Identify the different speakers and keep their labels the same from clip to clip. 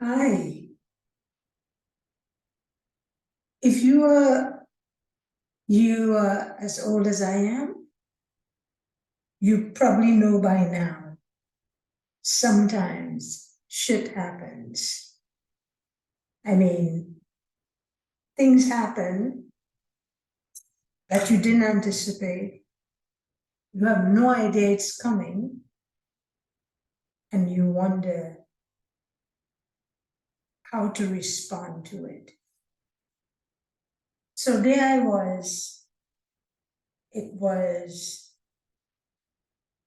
Speaker 1: Hi. If you are as old as I am, you probably know by now. Sometimes shit happens. I mean, things happen that you didn't anticipate. You have no idea it's coming, and you wonder how to respond to it. So there I was. It was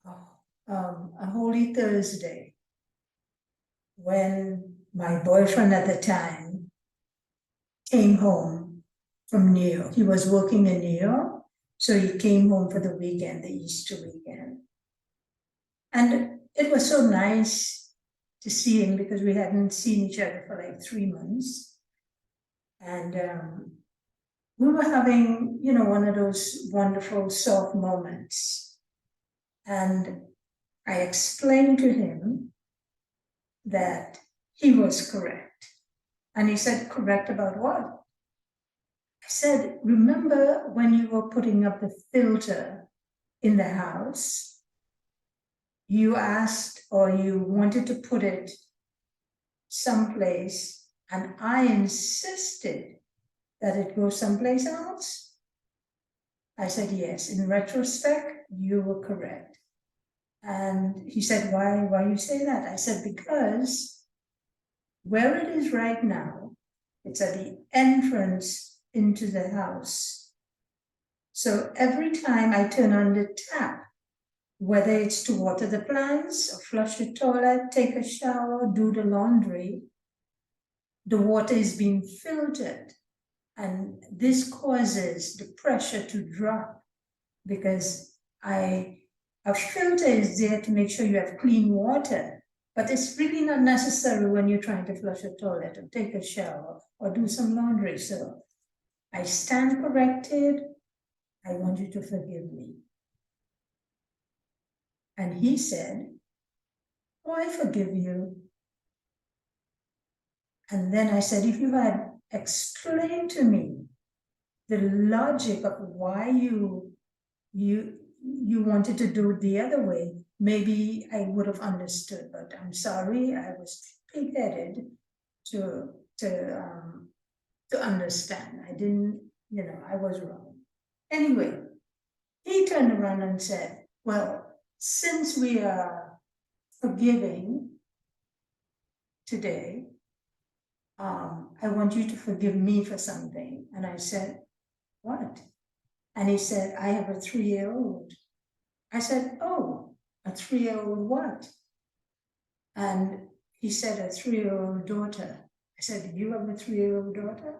Speaker 1: a Holy Thursday when my boyfriend at the time came home from New York. He was working in New York, so he came home for the weekend, the Easter weekend. And it was so nice to see him because we hadn't seen each other for like 3 months. And we were having, one of those wonderful soft moments. And I explained to him that he was correct. And he said, correct about what? I said, remember when you were putting up the filter in the house? You asked or you wanted to put it someplace, and I insisted that it go someplace else? I said, yes, in retrospect, you were correct. And he said, why you say that? I said, because where it is right now, it's at the entrance into the house. So every time I turn on the tap, whether it's to water the plants or flush the toilet, take a shower, do the laundry, the water is being filtered. And this causes the pressure to drop because a filter is there to make sure you have clean water. But it's really not necessary when you're trying to flush a toilet or take a shower or do some laundry. So I stand corrected. I want you to forgive me. And he said, oh, I forgive you. And then I said, if you had explained to me the logic of why you wanted to do it the other way, maybe I would have understood. But I'm sorry, I was pig-headed to understand. I didn't, I was wrong. Anyway, he turned around and said, well, since we are forgiving today, I want you to forgive me for something. And I said, what? And he said, I have a 3-year-old. I said, oh, a 3-year-old what? And he said, a 3-year-old daughter. I said, you have a 3-year-old daughter?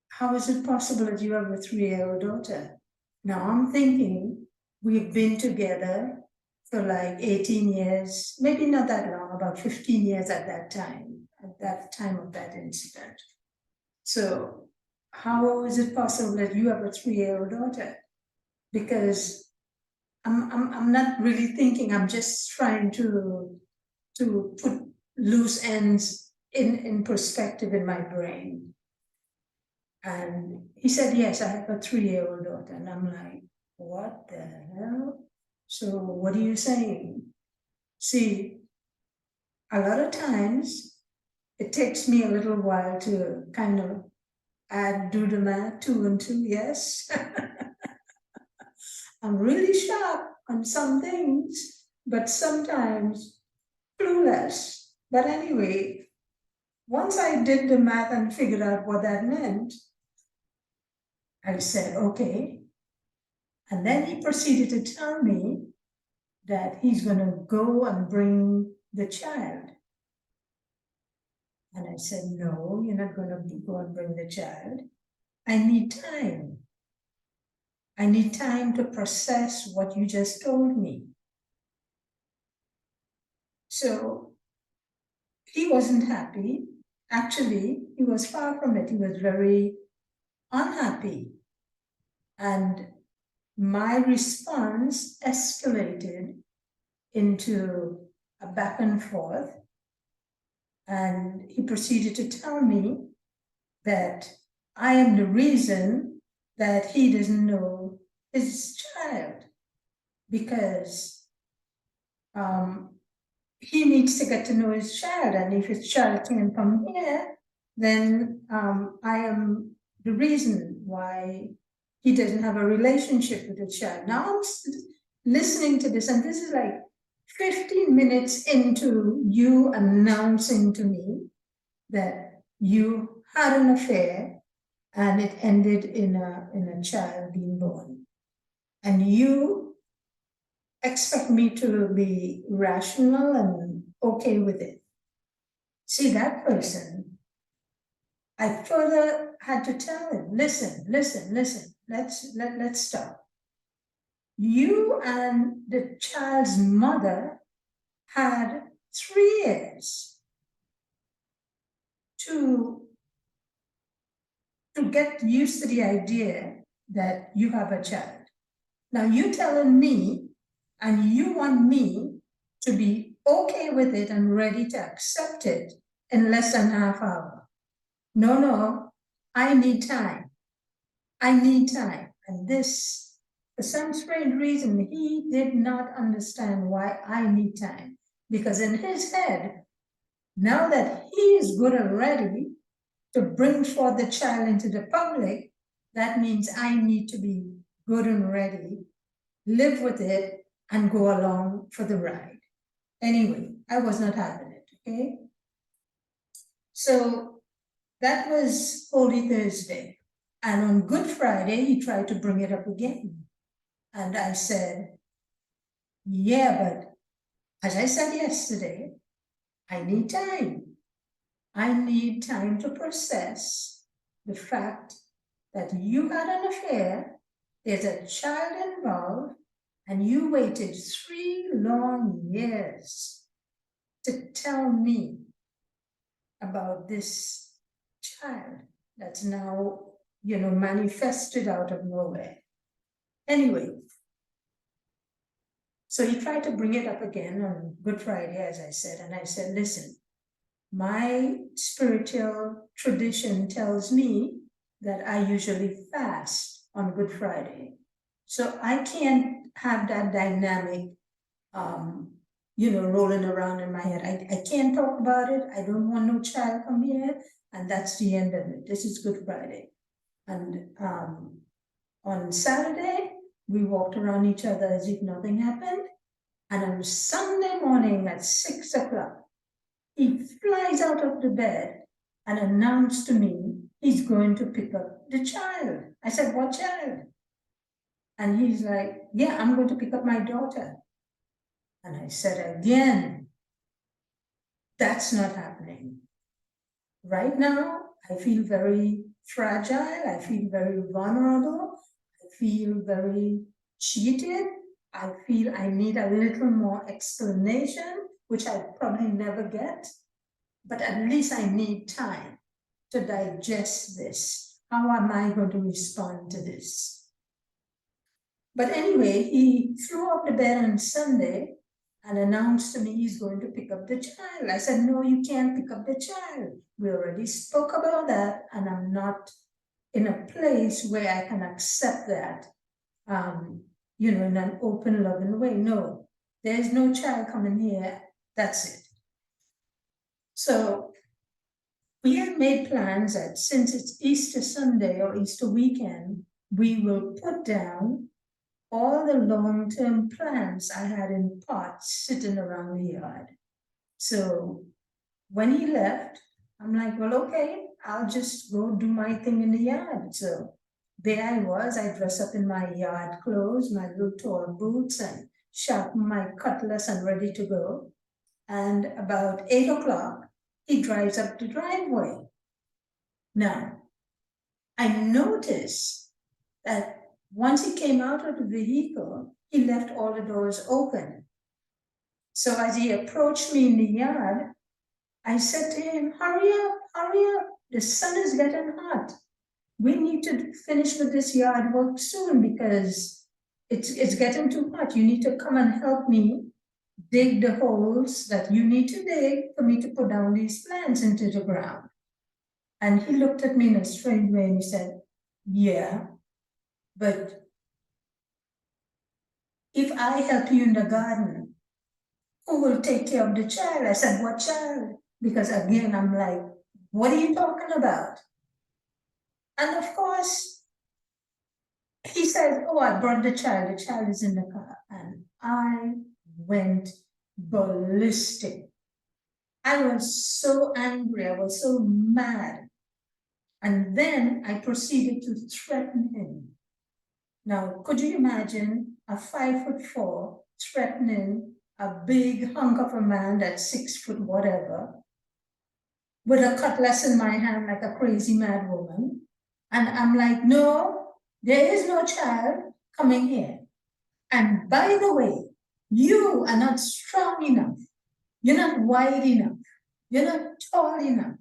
Speaker 1: How is it possible that you have a 3-year-old daughter? Now I'm thinking we've been together for like 18 years, maybe not that long, about 15 years at that time of that incident. So how is it possible that you have a 3-year-old daughter? Because I'm not really thinking, I'm just trying to put loose ends in perspective in my brain. And he said, yes, I have a 3-year-old daughter. And I'm like, what the hell? So what are you saying? See, a lot of times it takes me a little while to kind of do the math, 2 and 2, yes. I'm really sharp on some things, but sometimes clueless. But anyway, once I did the math and figured out what that meant, I said, okay. And then he proceeded to tell me that he's going to go and bring the child. And I said, no, you're not going to go and bring the child. I need time. I need time to process what you just told me. So he wasn't happy. Actually, he was far from it. He was very unhappy. And my response escalated into a back and forth. And he proceeded to tell me that I am the reason that he doesn't know his child, because he needs to get to know his child, and if his child can come here, then I am the reason why he doesn't have a relationship with the child. Now I'm listening to this, and this is like 15 minutes into you announcing to me that you had an affair and it ended in a child being born. And you expect me to be rational and okay with it. See, that person, I further had to tell him, listen, let's stop. You and the child's mother had 3 years to get used to the idea that you have a child. Now you're telling me, and you want me to be okay with it and ready to accept it in less than half hour. No, I need time. I need time. And this, for some strange reason, he did not understand why I need time. Because in his head, now that he is good and ready to bring forth the child into the public, that means I need to be good and ready, live with it, and go along for the ride. Anyway, I was not having it, okay? So that was Holy Thursday. And on Good Friday, he tried to bring it up again. And I said, yeah, but as I said yesterday, I need time. I need time to process the fact that you had an affair, there's a child involved, and you waited 3 long years to tell me about this child that's now, manifested out of nowhere. Anyway, so he tried to bring it up again on Good Friday, as I said, and I said, listen, my spiritual tradition tells me that I usually fast on Good Friday. So I can't have that dynamic, rolling around in my head. I can't talk about it. I don't want no child come here. And that's the end of it. This is Good Friday. And on Saturday, we walked around each other as if nothing happened. And on Sunday morning at 6 o'clock, he flies out of the bed and announced to me he's going to pick up the child. I said, what child? And he's like, yeah, I'm going to pick up my daughter. And I said again, that's not happening. Right now, I feel very fragile. I feel very vulnerable. I feel very cheated. I feel I need a little more explanation, which I probably never get. But at least I need time to digest this. How am I going to respond to this? But anyway, he flew off the bed on Sunday and announced to me he's going to pick up the child. I said, no, you can't pick up the child. We already spoke about that, and I'm not in a place where I can accept that, in an open, loving way. No, there's no child coming here. That's it. So we had made plans that since it's Easter Sunday or Easter weekend, we will put down all the long-term plans I had in pots sitting around the yard. So when he left, I'm like, well, okay, I'll just go do my thing in the yard. So there I was, I dress up in my yard clothes, my little tall boots, and sharpen my cutlass and ready to go. And about 8 o'clock, he drives up the driveway. Now, I noticed that once he came out of the vehicle, he left all the doors open. So as he approached me in the yard, I said to him, hurry up, the sun is getting hot. We need to finish with this yard work soon because it's getting too hot. You need to come and help me dig the holes that you need to dig for me to put down these plants into the ground. And he looked at me in a strange way and he said, yeah, but if I help you in the garden, who will take care of the child? I said, what child? Because again, I'm like, what are you talking about? And of course, he said, oh, I brought the child is in the car. And I went ballistic. I was so angry, I was so mad. And then I proceeded to threaten him. Now, could you imagine a 5'4" threatening a big hunk of a man that's 6 foot whatever, with a cutlass in my hand like a crazy mad woman? And I'm like, no, there is no child coming here. And by the way, you are not strong enough. You're not wide enough. You're not tall enough.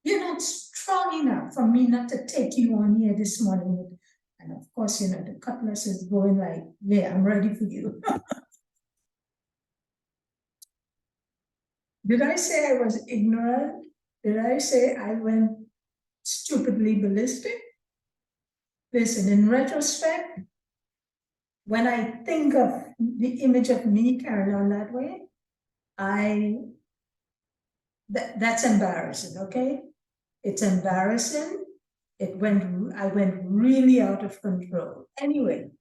Speaker 1: You're not strong enough for me not to take you on here this morning. And of course, the cutlass is going like, yeah, I'm ready for you. Did I say I was ignorant? Did I say I went stupidly ballistic? Listen, in retrospect, when I think of the image of me carrying on that way, that's embarrassing, okay? It's embarrassing. I went really out of control. Anyway,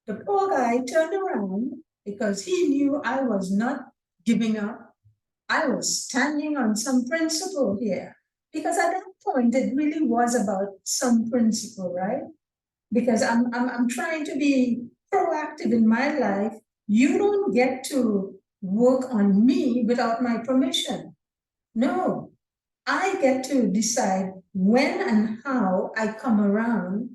Speaker 1: the poor guy turned around because he knew I was not giving up. I was standing on some principle here. Because at that point, it really was about some principle, right? Because I'm trying to be proactive in my life. You don't get to work on me without my permission. No, I get to decide when and how I come around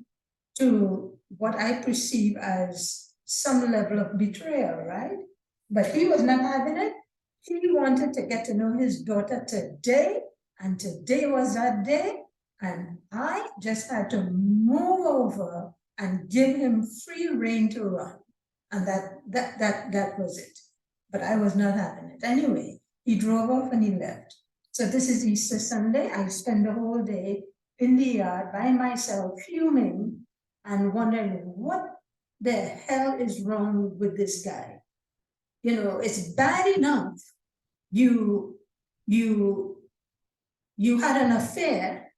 Speaker 1: to what I perceive as some level of betrayal, right? But he was not having it. He wanted to get to know his daughter today, and today was that day. And I just had to move over and give him free rein to run. And that was it. But I was not having it. Anyway, he drove off and he left. So this is Easter Sunday. I spend the whole day in the yard by myself, fuming and wondering what the hell is wrong with this guy. It's bad enough you had an affair.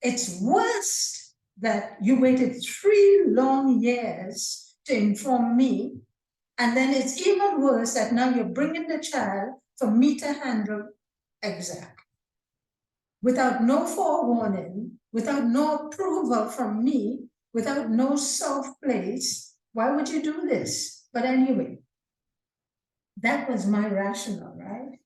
Speaker 1: It's worse that you waited 3 long years to inform me. And then it's even worse that now you're bringing the child for me to handle exact. Without no forewarning, without no approval from me, without no soft place. Why would you do this? But anyway, that was my rationale, right?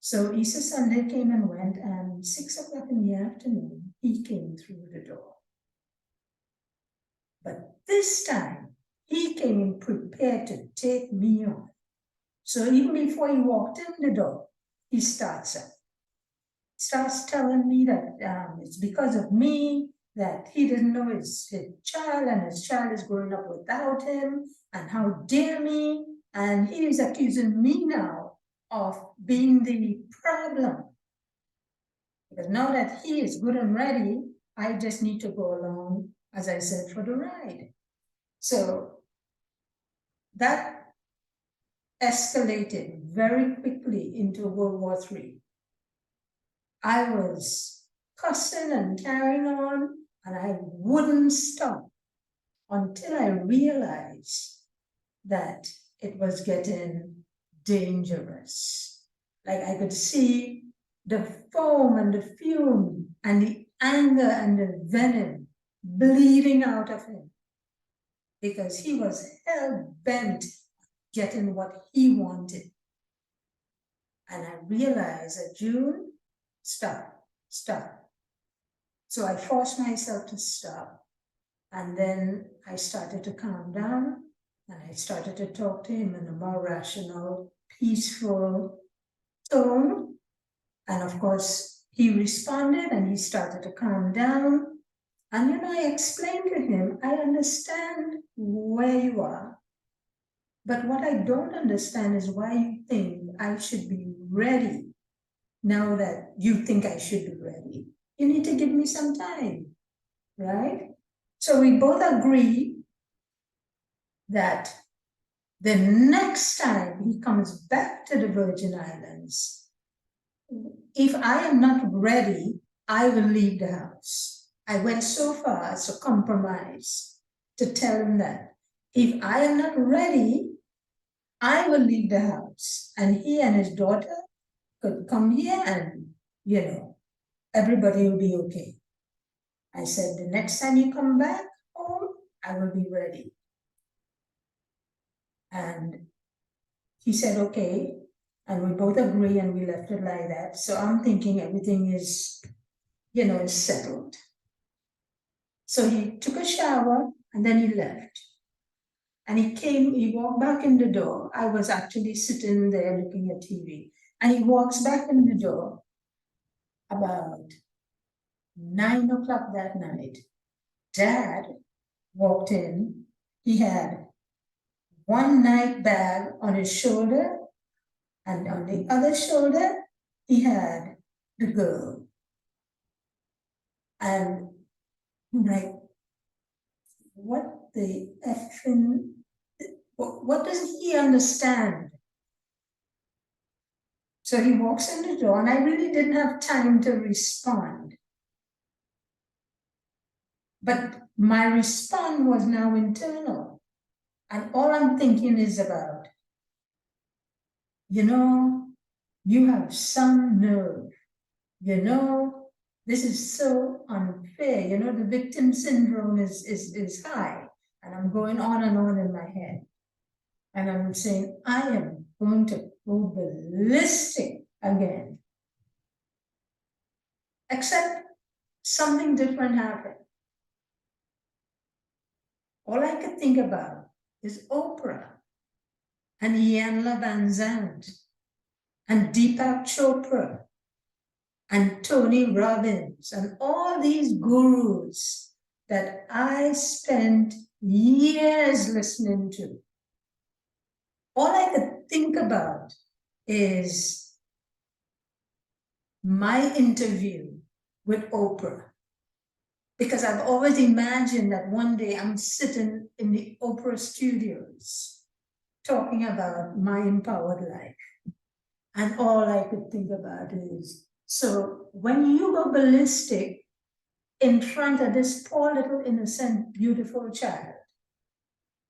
Speaker 1: So Easter Sunday came and went, and 6 o'clock in the afternoon, he came through the door. But this time, he came prepared to take me on. So even before he walked in the door, he starts telling me that it's because of me that he didn't know his child, and his child is growing up without him, and how dare me. And he is accusing me now of being the problem. Because now that he is good and ready, I just need to go along, as I said, for the ride. So that escalated very quickly into World War III. I was cussing and carrying on, and I wouldn't stop until I realized that it was getting dangerous. Like I could see the foam and the fume and the anger and the venom bleeding out of him, because he was hell-bent getting what he wanted. And I realized that, June, stop. So I forced myself to stop. And then I started to calm down, and I started to talk to him in a more rational, peaceful tone. And of course, he responded and he started to calm down. And I explained to him, I understand where you are, But what I don't understand is why you think I should be ready now that you think I should be ready. You need to give me some time, right? So we both agree that the next time he comes back to the Virgin Islands, if I am not ready, I will leave the house. I went so far as to compromise to tell him that if I am not ready, I will leave the house. And he and his daughter could come here and, everybody will be okay. I said, the next time you come back home, I will be ready. And he said, okay. And we both agree and we left it like that. So I'm thinking everything is, is settled. So he took a shower and then he left. And he walked back in the door. I was actually sitting there looking at TV. And he walks back in the door about 9 o'clock that night. Dad walked in. He had one night bag on his shoulder, and on the other shoulder, he had the girl. And I'm like, what the effing, what does he understand? So he walks in the door, and I really didn't have time to respond. But my response was now internal. And all I'm thinking is about, you have some nerve. This is so unfair. The victim syndrome is high. And I'm going on and on in my head. And I'm saying, I am going to go ballistic again. Except something different happened. All I could think about is Oprah and Iyanla Vanzant and Deepak Chopra and Tony Robbins and all these gurus that I spent years listening to. All I could think about is my interview with Oprah. Because I've always imagined that one day I'm sitting in the Oprah studios talking about my empowered life. And all I could think about is, so when you go ballistic in front of this poor little innocent, beautiful child,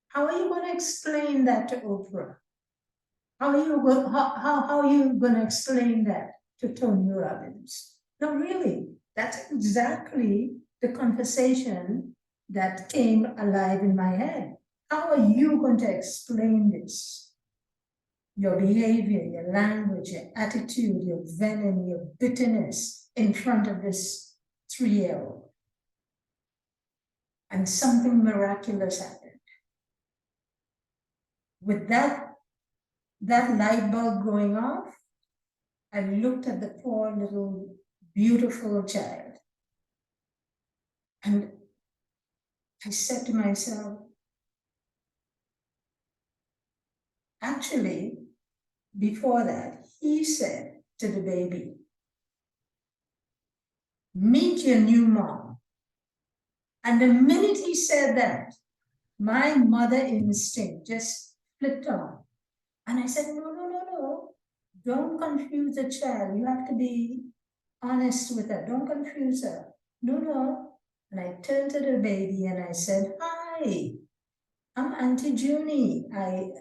Speaker 1: how are you going to explain that to Oprah? How are you going to explain that to Tony Robbins? No, really, that's exactly the conversation that came alive in my head. How are you going to explain this? Your behavior, your language, your attitude, your venom, your bitterness in front of this 3-year-old. And something miraculous happened. With that light bulb going off, I looked at the poor little beautiful child. And I said to myself, actually, before that, he said to the baby, meet your new mom. And the minute he said that, my mother instinct just flipped on. And I said, no. Don't confuse the child. You have to be honest with her. Don't confuse her. No. And I turned to the baby and I said, hi, I'm Auntie Junie. I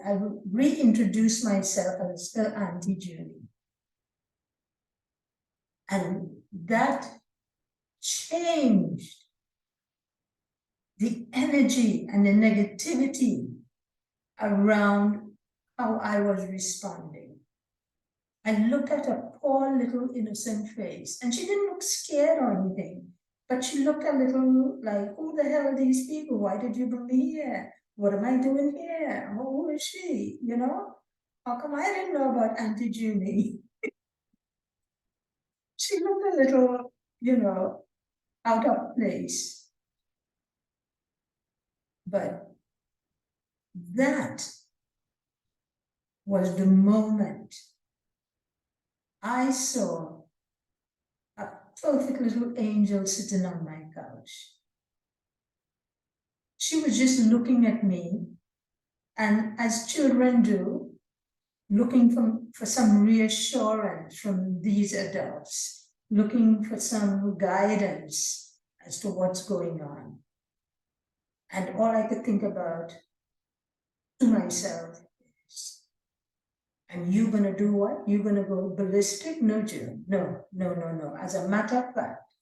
Speaker 1: reintroduced myself as the Auntie Junie. And that changed the energy and the negativity around how I was responding. I looked at her poor little innocent face, and she didn't look scared or anything, but she looked a little like, who the hell are these people? Why did you bring me here? What am I doing here? Who is she? How come I didn't know about Auntie Junie? She looked a little, out of place. But that was the moment I saw a perfect little angel sitting on my couch. She was just looking at me, and as children do, looking for some reassurance from these adults, looking for some guidance as to what's going on. And all I could think about to myself is, and you gonna do what? You gonna go ballistic? No, June. No, no, no, no. As a matter of fact,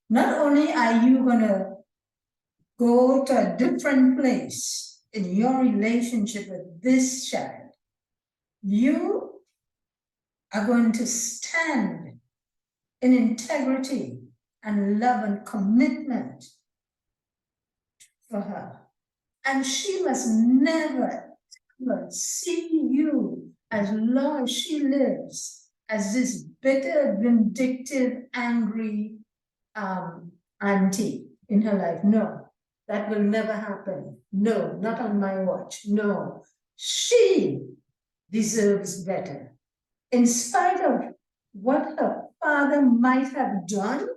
Speaker 1: not only are you gonna go to a different place in your relationship with this child, you are going to stand in integrity and love and commitment for her. And she must never see you, as long as she lives, as this bitter, vindictive, angry auntie in her life. No, that will never happen. No, not on my watch. No, she deserves better. In spite of what her father might have done,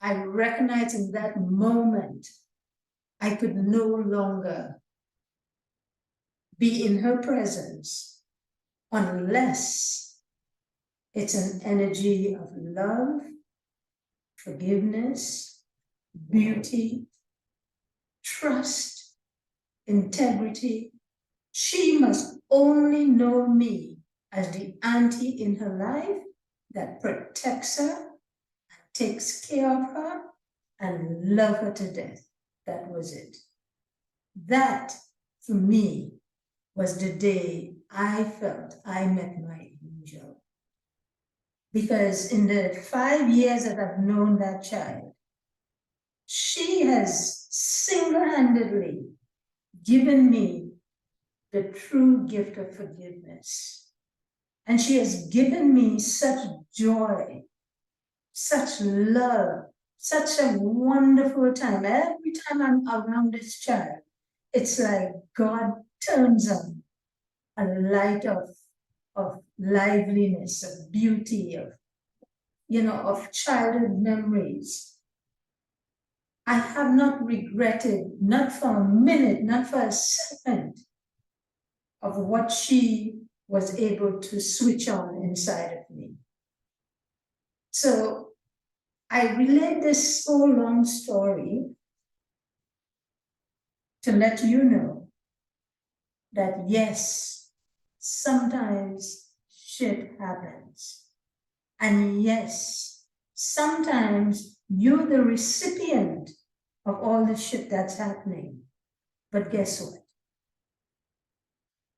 Speaker 1: I recognize in that moment I could no longer be in her presence unless it's an energy of love, forgiveness, beauty, trust, integrity. She must only know me as the auntie in her life that protects her, takes care of her, and love her to death. That was it. That, for me, was the day I felt I met my angel. Because in the 5 years that I've known that child, she has single-handedly given me the true gift of forgiveness. And she has given me such joy, such love, such a wonderful time. Every time I'm around this child, it's like God turns on a light of liveliness, of beauty, of childhood memories. I have not regretted, not for a minute, not for a second, of what she was able to switch on inside of me. So I relate this so long story to let you know that yes, sometimes shit happens. And yes, sometimes you're the recipient of all the shit that's happening. But guess what?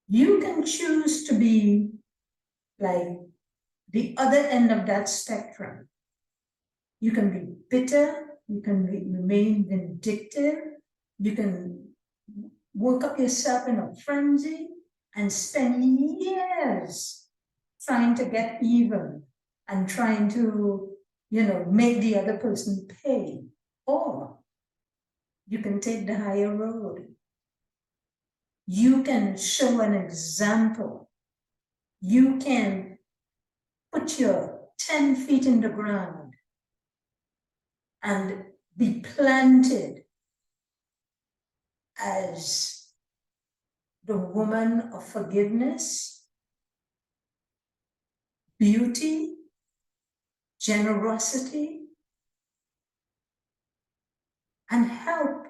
Speaker 1: You can choose to be like the other end of that spectrum. You can be bitter, you can remain vindictive, you can work up yourself in a frenzy and spend years trying to get even and trying to, make the other person pay. Or you can take the higher road. You can show an example. You can put your 10 feet in the ground and be planted as the woman of forgiveness, beauty, generosity, and help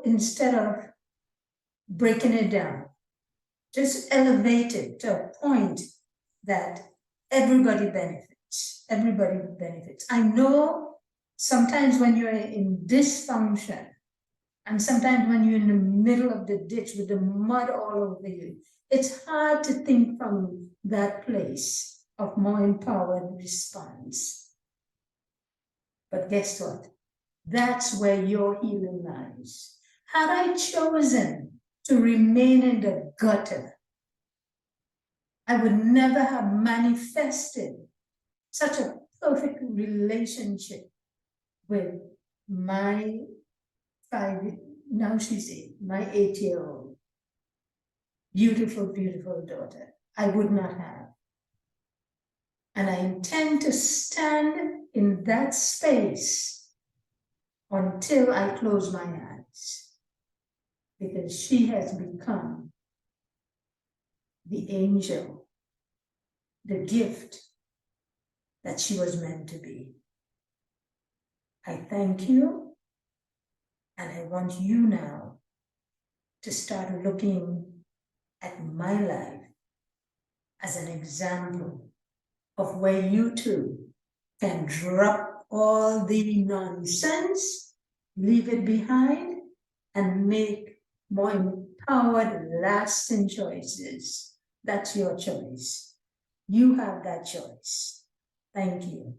Speaker 1: instead of breaking it down. Just elevate it to a point that everybody benefits. Everybody benefits. I know sometimes when you're in dysfunction, and sometimes when you're in the middle of the ditch with the mud all over you, it's hard to think from that place of more empowered response. But guess what? That's where your healing lies. Had I chosen to remain in the gutter, I would never have manifested such a perfect relationship with my now she's 8, my 8-year-old. beautiful, beautiful daughter. I would not have. And I intend to stand in that space until I close my eyes, because she has become the angel, the gift that she was meant to be. I thank you, and I want you now to start looking at my life as an example of where you too can drop all the nonsense, leave it behind, and make more empowered, lasting choices. That's your choice. You have that choice. Thank you.